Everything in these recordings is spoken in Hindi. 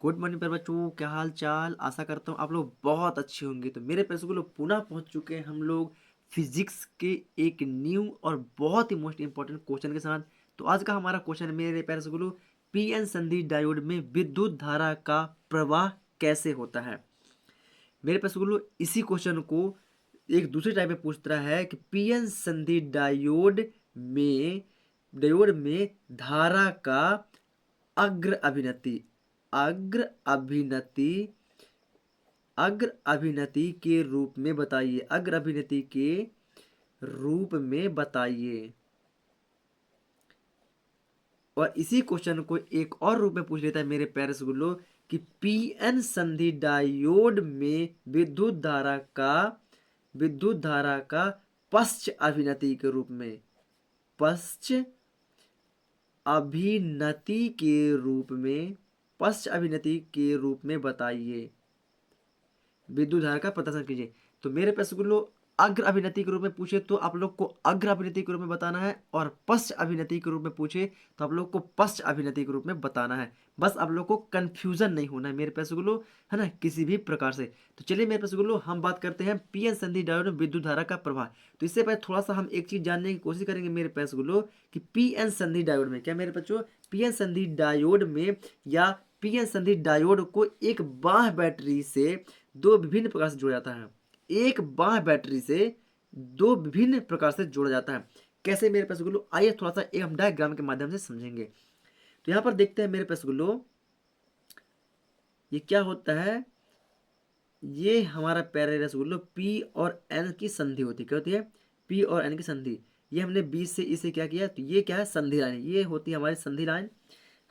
गुड मॉर्निंग प्यारे बच्चों, क्या हाल चाल। आशा करता हूँ आप लोग बहुत अच्छे होंगे। तो मेरे पैसे को लोग पुनः पहुंच चुके हैं हम लोग फिजिक्स के एक न्यू और बहुत ही मोस्ट इंपॉर्टेंट क्वेश्चन के साथ। तो आज का हमारा क्वेश्चन मेरे पैसे को लोग पीएन संधि डायोड में विद्युत धारा का प्रवाह कैसे होता है। मेरे पैसे को लोग इसी क्वेश्चन को एक दूसरे टाइप में पूछ रहा है कि पीएन संधि डायोड में धारा का अग्र अभिनति अग्र अभिनति अग्र अभिनति के रूप में बताइए। अग्र अभिनति के रूप में बताइए। और इसी क्वेश्चन को एक और रूप में पूछ लेता है मेरे प्यारे गुल्लो कि पीएन संधि डायोड में विद्युत धारा का पश्च अभिनति के रूप में पश्च अभिनति के रूप में पश्च अभिनति के रूप में बताइए। विद्युत धारा का प्रदर्शन कीजिए। तो मेरे प्रश्न को लोग अग्र अभिनति के रूप में पूछे तो आप लोग को अग्र अभिनति के रूप में बताना है, और पश्च अभिनति के रूप में पूछे तो आप लोग को पश्च अभिनति के रूप में बताना है। बस आप लोग को कंफ्यूजन नहीं होना है मेरे प्रश्न को लोग, है ना, किसी भी प्रकार से। तो चलिए मेरे प्रश्न को लोग हम बात करते हैं पीएन संधि डायोड में विद्युत धारा का प्रवाह। तो इससे पहले थोड़ा सा हम एक चीज जानने की कोशिश करेंगे मेरे प्रश्न को लोग कि पीएन संधि डायोड में क्या मेरे बच्चों, पीएन संधि डायोड में या पीएन संधि डायोड को एक बाह्य बैटरी से दो विभिन्न प्रकार से जोड़ा जाता है। एक बाह्य बैटरी से दो विभिन्न प्रकार से जोड़ा जाता है। कैसे मेरे पैसे गुल्लो, आइए थोड़ा सा एक हम डायग्राम के माध्यम से समझेंगे। तो यहाँ पर देखते हैं मेरे पैसे गुल्लो, ये क्या होता है। ये हमारा प्यारे रसगुल्लो पी और एन की संधि होती है। क्या होती है? पी और एन की संधि। ये हमने बीच से इसे क्या किया, तो ये क्या है, संधि लाइन। ये होती है हमारी संधि लाइन,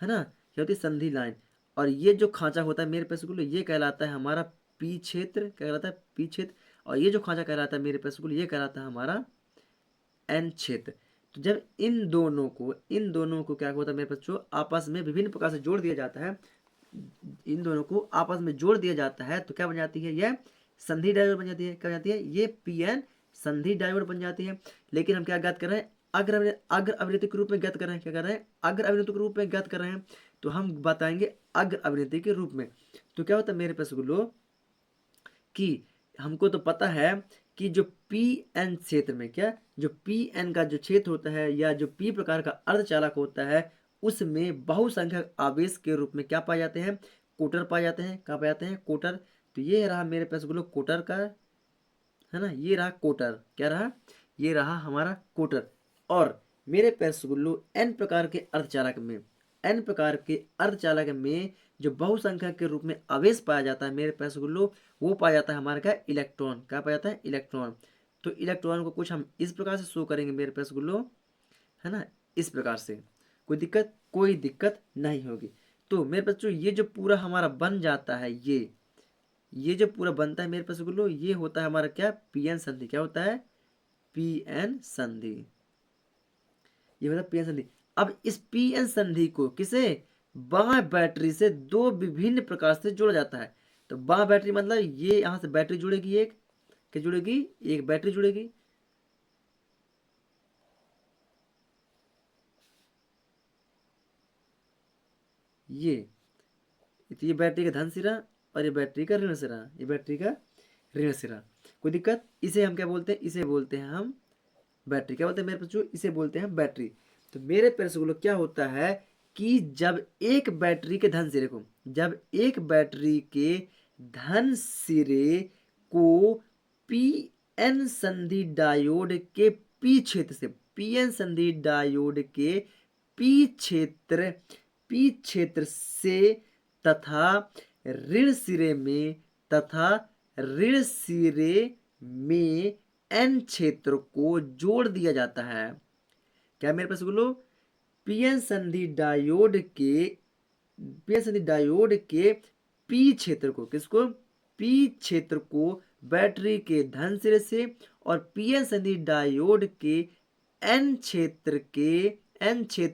है ना, क्या होती है, संधि लाइन। और ये जो खांचा होता है मेरे पैसे गुल्लो, ये कहलाता है हमारा पी क्षेत्र, क्या कहलाता है, पी क्षेत्र। और ये जो खांचा कहलाता है मेरे पैसे गुल्लो, ये कहलाता है हमारा एन क्षेत्र। तो जब इन दोनों को क्या होता है मेरे बच्चों, आपस में विभिन्न प्रकार से जोड़ दिया जाता है। इन दोनों को आपस में जोड़ दिया जाता है तो क्या बन जाती है, यह संधि डायोड बन जाती है। क्या बन जाती है, ये पीएन संधि डायोड बन जाती है। लेकिन हम क्या ज्ञात कर रहे हैं, अग्र अभिनति के रूप में ज्ञात कर रहे हैं। क्या कर रहे हैं, अग्र अभिनति के रूप में ज्ञात कर रहे हैं। तो हम बताएंगे अग्र अभिनति के रूप में। तो क्या होता है मेरे पास गुलो कि हमको तो पता है कि जो पी एन क्षेत्र में, क्या, जो पी एन का जो क्षेत्र होता है या जो पी प्रकार का अर्धचालक होता है, उसमें बहुसंख्यक आवेश के रूप में क्या पाए जाते हैं, कोटर पाए जाते हैं। क्या पाए जाते हैं, कोटर। तो ये रहा मेरे पास बोलो कोटर का, है ना, ये रहा कोटर। क्या रहा, ये रहा हमारा कोटर। और मेरे पास गुल्लू एन प्रकार के अर्धचालक में जो बहुसंख्यक के रूप में आवेश पाया जाता है मेरे पास गुल्लू, वो पाया जाता है हमारा क्या, इलेक्ट्रॉन। क्या पाया जाता है, इलेक्ट्रॉन। तो इलेक्ट्रॉन को कुछ हम इस प्रकार से शो करेंगे मेरे पास गुल्लू, है ना, इस प्रकार से। कोई दिक्कत नहीं होगी। तो मेरे बच्चों ये जो पूरा हमारा बन जाता है, ये जो पूरा बनता है मेरे पास गुल्लू, ये होता है हमारा क्या, पीएन संधि। क्या होता है, पीएन संधि। ये होता है पीएन संधि। अब इस पीएन संधि को किसे, बाह्य बैटरी से दो विभिन्न प्रकार से जोड़ा जाता है। तो बाह्य बैटरी मतलब ये यहां से बैटरी जुड़ेगी, एक क्या जुड़ेगी, एक बैटरी जुड़ेगी। ये बैटरी का धन सिरा और ये बैटरी का ऋण सिरा, ये बैटरी का ऋण सिरा। कोई दिक्कत, इसे हम क्या बोलते हैं, इसे बोलते हैं हम बैटरी। क्या बोलते हैं मेरे बच्चों, इसे बोलते हैं बैटरी। तो मेरे प्यारे क्या होता है कि जब एक बैटरी के धन सिरे को, जब एक बैटरी के धन सिरे को पी एन संधि डायोड के पी क्षेत्र से, पी एन संधि डायोड के पी क्षेत्र से तथा ऋण सिरे में एन क्षेत्र को जोड़ दिया जाता है। क्या मेरे पास बोलो, पीएन संधि डायोड के पी क्षेत्र को, किसको, पी क्षेत्र को बैटरी के धन सिरे से और पीएन संधि डायोड के एन क्षेत्र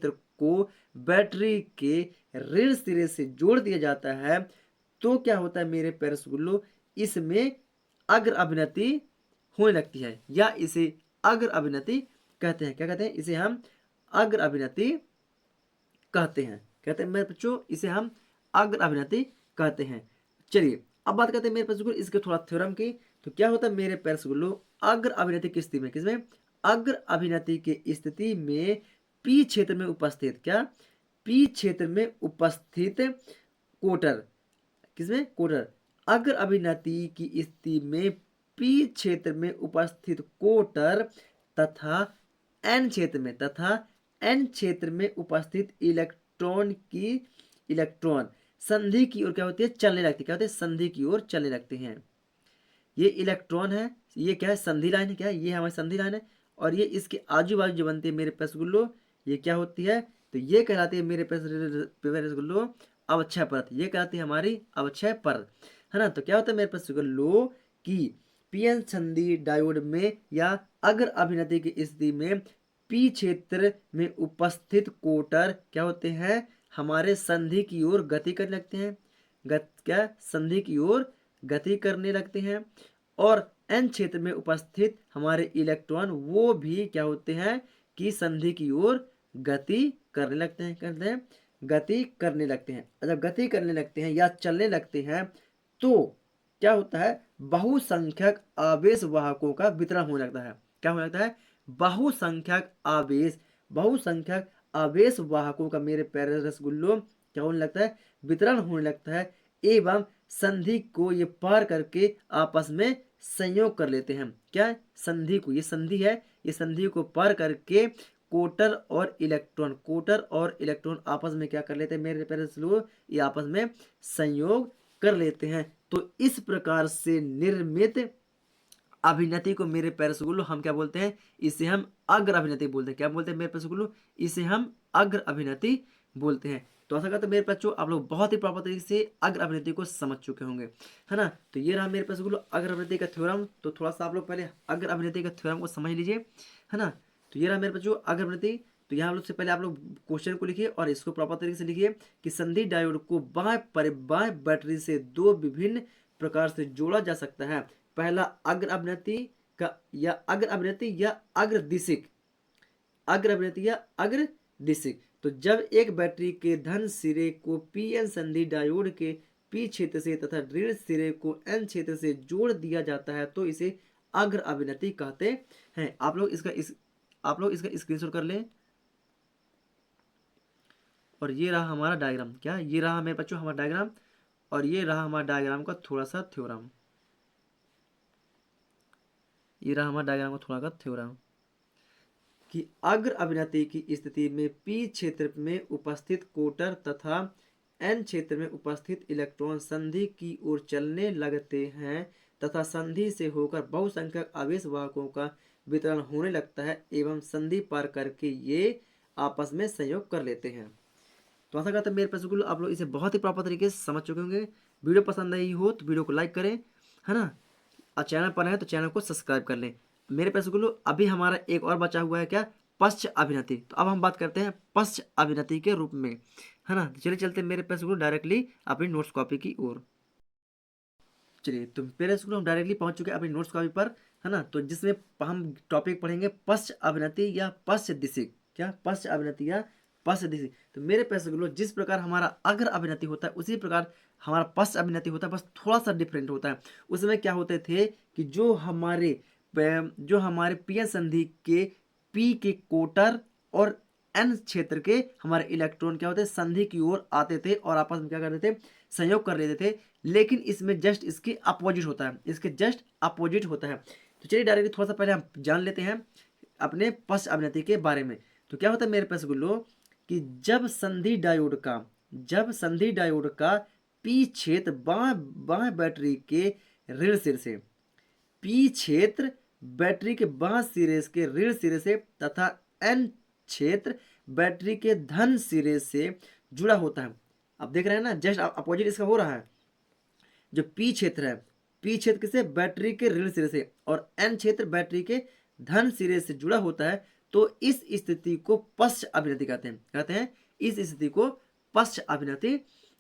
को बैटरी के ऋण सिरे से जोड़ दिया जाता है। तो क्या होता है मेरे प्यारे रसगुल्लो, इसमें अग्र अभिनति होने लगती है, या इसे अग्र अभिनति कहते हैं। क्या कहते हैं, इसे हम अग्र अभिनति कहते हैं। कहते हैं मेरे बच्चों, इसे हम अग्र अभिनति कहते हैं। चलिए अब बात करते हैं मेरे प्यारे इसके थोड़ा थ्योरम की। तो क्या होता है मेरे प्यारे स्कूलों, अग्र अभिनति की स्थिति में, किसमें, अग्र अभिनति की स्थिति में पी क्षेत्र में उपस्थित, क्या, पी क्षेत्र में उपस्थित कोटर, किसमें, कोटर, अग्र अभिनति की स्थिति में पी क्षेत्र में उपस्थित कोटर तथा एन क्षेत्र में, उपस्थित इलेक्ट्रॉन संधि की ओर क्या होती है, चलने लगती है, क्या होती है, संधि की ओर चलने लगते हैं। ये इलेक्ट्रॉन है, ये क्या है, संधि लाइन है, क्या है, ये हमारी संधि लाइन है, और ये इसके आजू बाजू जो बनती है मेरे रसगुल्लो, ये क्या होती है, तो ये कहलाती है मेरे रसगुल्लो अवक्षय परत, ये कहलाती है हमारी अवक्षय परत, है ना। तो क्या होता है मेरे रसगुल्लो की पीएन संधि डायोड में या अग्र अभिनति की स्थिति में पी क्षेत्र में उपस्थित कोटर क्या होते हैं, हमारे संधि की ओर गति करने लगते हैं, क्या, संधि की ओर गति करने लगते हैं। और एन क्षेत्र में उपस्थित हमारे इलेक्ट्रॉन वो भी क्या होते हैं कि संधि की ओर गति करने लगते हैं, कहते हैं गति करने लगते हैं। जब गति करने लगते हैं या चलने लगते हैं तो क्या होता है, बहुसंख्यक आवेश वाहकों का वितरण होने लगता है, क्या होने लगता है, बहुसंख्यक आवेश वाहकों का मेरे प्यारे रसगुल्लों क्या होने लगता है, वितरण होने लगता है, एवं संधि को ये पार करके आपस में संयोग कर लेते हैं, क्या, संधि को, ये संधि है, ये संधि को पार करके कोटर और इलेक्ट्रॉन आपस में क्या कर लेते हैं मेरे प्यारे लोग, ये आपस में संयोग कर लेते हैं। तो इस प्रकार से निर्मित अभिनति को मेरे प्यारे स्कूलों हम क्या बोलते हैं, इसे हम अग्र अभिनति बोलते हैं, क्या बोलते हैं मेरे प्यारे स्कूलों, इसे हम अग्र अभिनति बोलते हैं। तो ऐसा करते मेरे बच्चों आप लोग बहुत ही प्रॉपर तरीके से अग्र अभिनति को समझ चुके होंगे, है ना। तो ये रहा मेरे पास अग्र अभिनति का थ्योरम। तो थोड़ा सा आप लोग पहले अग्र अभिनति का थ्योरम को समझ लीजिए, है ना। तो ये रहा मेरे बच्चों अग्र अभिनति। तो यहाँ लोग से पहले आप लोग क्वेश्चन को लिखिए और इसको प्रॉपर तरीके से लिखिए कि संधि डायोड को बाएं बैटरी से दो विभिन्न प्रकार से जोड़ा जा सकता है। पहला अग्र अभिनति का या अग्र अभिनति या अग्र दिशिक, अग्र अभिनति या अग्र दिशिक। तो जब एक बैटरी के धन सिरे को पीएन संधि डायोड के पी क्षेत्र से तथा ऋण सिरे को एन क्षेत्र से जोड़ दिया जाता है तो इसे अग्र अभिनति कहते हैं। आप लोग इसका स्क्रीनशॉट कर लें। और ये रहा हमारा डायग्राम, क्या, ये रहा मेरे बच्चों हमारा डायग्राम, और ये रहा हमारा डायग्राम का थोड़ा सा थ्योरम, ये रहा हमारा डायग्राम का थोड़ा सा थ्योरम कि अग्र अभिनति की स्थिति में पी क्षेत्र में उपस्थित कोटर तथा एन क्षेत्र में उपस्थित इलेक्ट्रॉन संधि की ओर चलने लगते हैं तथा संधि से होकर बहुसंख्यक आवेश वाहकों का वितरण होने लगता है एवं संधि पार करके ये आपस में संयोग कर लेते हैं। तो आशा करता है मेरे पैसे आप लोग इसे बहुत ही प्रॉपर तरीके से समझ चुके होंगे। वीडियो पसंद आई हो तो वीडियो को लाइक करें, है ना, और चैनल पर है तो चैनल को सब्सक्राइब कर लें। मेरे पैसे अभी हमारा एक और बचा हुआ है, क्या, पश्च अभिनति। तो अब हम बात करते हैं पश्च अभिनति के रूप में, है ना। चलिए चलते हैं मेरे पैसे डायरेक्टली अपनी नोट्स कॉपी की ओर। चलिए तो मेरे स्कूल हम डायरेक्टली पहुंच चुके हैं अपनी नोट्स कॉपी पर, है ना। तो जिसमें हम टॉपिक पढ़ेंगे पश्च अभिनति या पश्च दिशिक, क्या, पश्च अभिनति या पश्च दिशिक। तो मेरे पैसे जिस प्रकार हमारा अग्र अभिनति होता है उसी प्रकार हमारा पश्च अभिनति होता है, बस थोड़ा सा डिफरेंट होता है। उसमें क्या होते थे कि जो हमारे पीएन संधि के पी के कोटर और एन क्षेत्र के हमारे इलेक्ट्रॉन क्या होते संधि की ओर आते थे और आपस में क्या करते थे, संयोग कर लेते थे। लेकिन इसमें जस्ट इसके अपोजिट होता है, इसके जस्ट अपोजिट होता है। तो चलिए डायरेक्टली थोड़ा सा पहले हम जान लेते हैं अपने पश्च अभिनति के बारे में। तो क्या होता है मेरे पास गुल्लो कि जब संधि डायोड का पी क्षेत्र बाएं बैटरी के ऋण सिरे से, पी क्षेत्र बैटरी के बाएं सिरे के ऋण सिरे से तथा एन क्षेत्र बैटरी के धन सिरे से जुड़ा होता है। अब देख रहे हैं ना, जस्ट अपोजिट इसका हो रहा है। जो पी क्षेत्र है, पी क्षेत्र किसे, बैटरी के ऋण सिरे से, और एन क्षेत्र बैटरी के धन सिरे से जुड़ा होता है। तो इस स्थिति को पश्च अभिनति कहते हैं इस स्थिति को पश्च अभिनति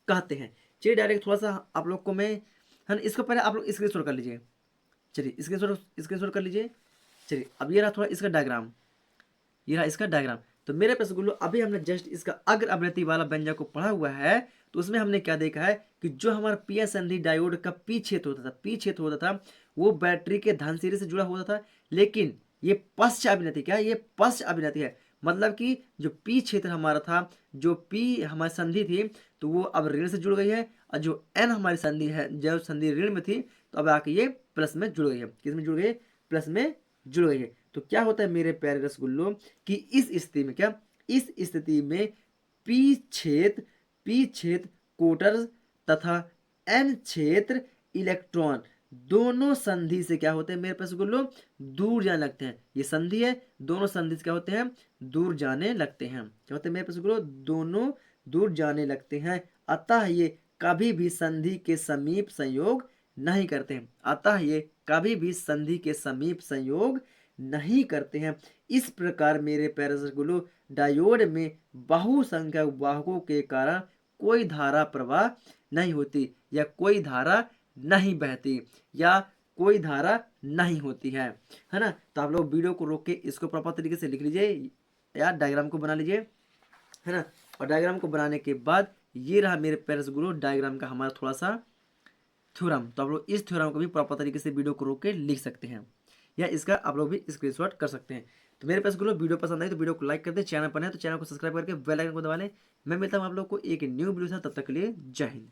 कहते हैं। चलिए डायरेक्ट थोड़ा सा आप लोग को मैं, है ना, इसको पहले आप लोग स्क्रीनशॉट कर लीजिए। चलिए स्क्रीनशॉट कर लीजिए। चलिए अब ये रहा थोड़ा इसका डायग्राम, ये रहा इसका डायग्राम। तो मेरे पास गुल्लू अभी हमने जस्ट इसका अग्र अभिनति वाला व्यंजक को पढ़ा हुआ है। तो उसमें हमने क्या देखा है कि जो हमारा पी एन संधि डायोड का पी क्षेत्र होता था वो बैटरी के धन सिरे से जुड़ा होता था, लेकिन ये पश्च अभिनति क्या है, ये पश्च अभिनति है। मतलब कि जो पी क्षेत्र हमारा था, जो पी हमारी संधि थी, तो वो अब ऋण से जुड़ गई है, और जो एन हमारी संधि है, जो संधि ऋण में थी, तो अब आके ये प्लस में जुड़ गई है। किस में जुड़ गई है? प्लस में जुड़ गई है। तो क्या होता है मेरे प्यारे रसगुल्लों कि इस स्थिति में क्या, इस स्थिति में पी क्षेत्र कोटर तथा एन क्षेत्र इलेक्ट्रॉन दोनों संधि से क्या होते हैं मेरे पास रसगुल्लों, दूर जाने लगते हैं। ये संधि है, दोनों संधि से क्या होते हैं, दूर जाने लगते हैं। क्या होते हैं मेरे पास रसगुल्लों, दोनों दूर जाने लगते हैं। अतः ये कभी भी संधि के समीप संयोग नहीं करते हैं। अतः ये कभी भी संधि के समीप संयोग नहीं करते हैं। इस प्रकार मेरे प्यारे रसगुल्लों डायोड में बहुसंख्यक वाहकों के कारण कोई धारा प्रवाह नहीं होती, या कोई धारा नहीं बहती, या कोई धारा नहीं होती है ना। तो आप लोग वीडियो को रोक के इसको प्रॉपर तरीके से लिख लीजिए या डायग्राम को बना लीजिए, है ना। और डायग्राम को बनाने के बाद ये रहा मेरे प्यारे रसगुल्लों डायग्राम का हमारा थोड़ा सा थ्योरम। तो आप लोग इस थ्योरम को भी प्रॉपर तरीके से वीडियो को रोक के लिख सकते हैं, या इसका आप लोग भी स्क्रीनशॉट कर सकते हैं। तो मेरे पास वीडियो पसंद आई तो वीडियो को लाइक कर दे, चैनल पर है तो चैनल को सब्सक्राइब करके बेल आइकन को दबा लें। मैं मिलता हूँ आप लोग को एक न्यू वीडियो से, तब तक के लिए जय हिंद।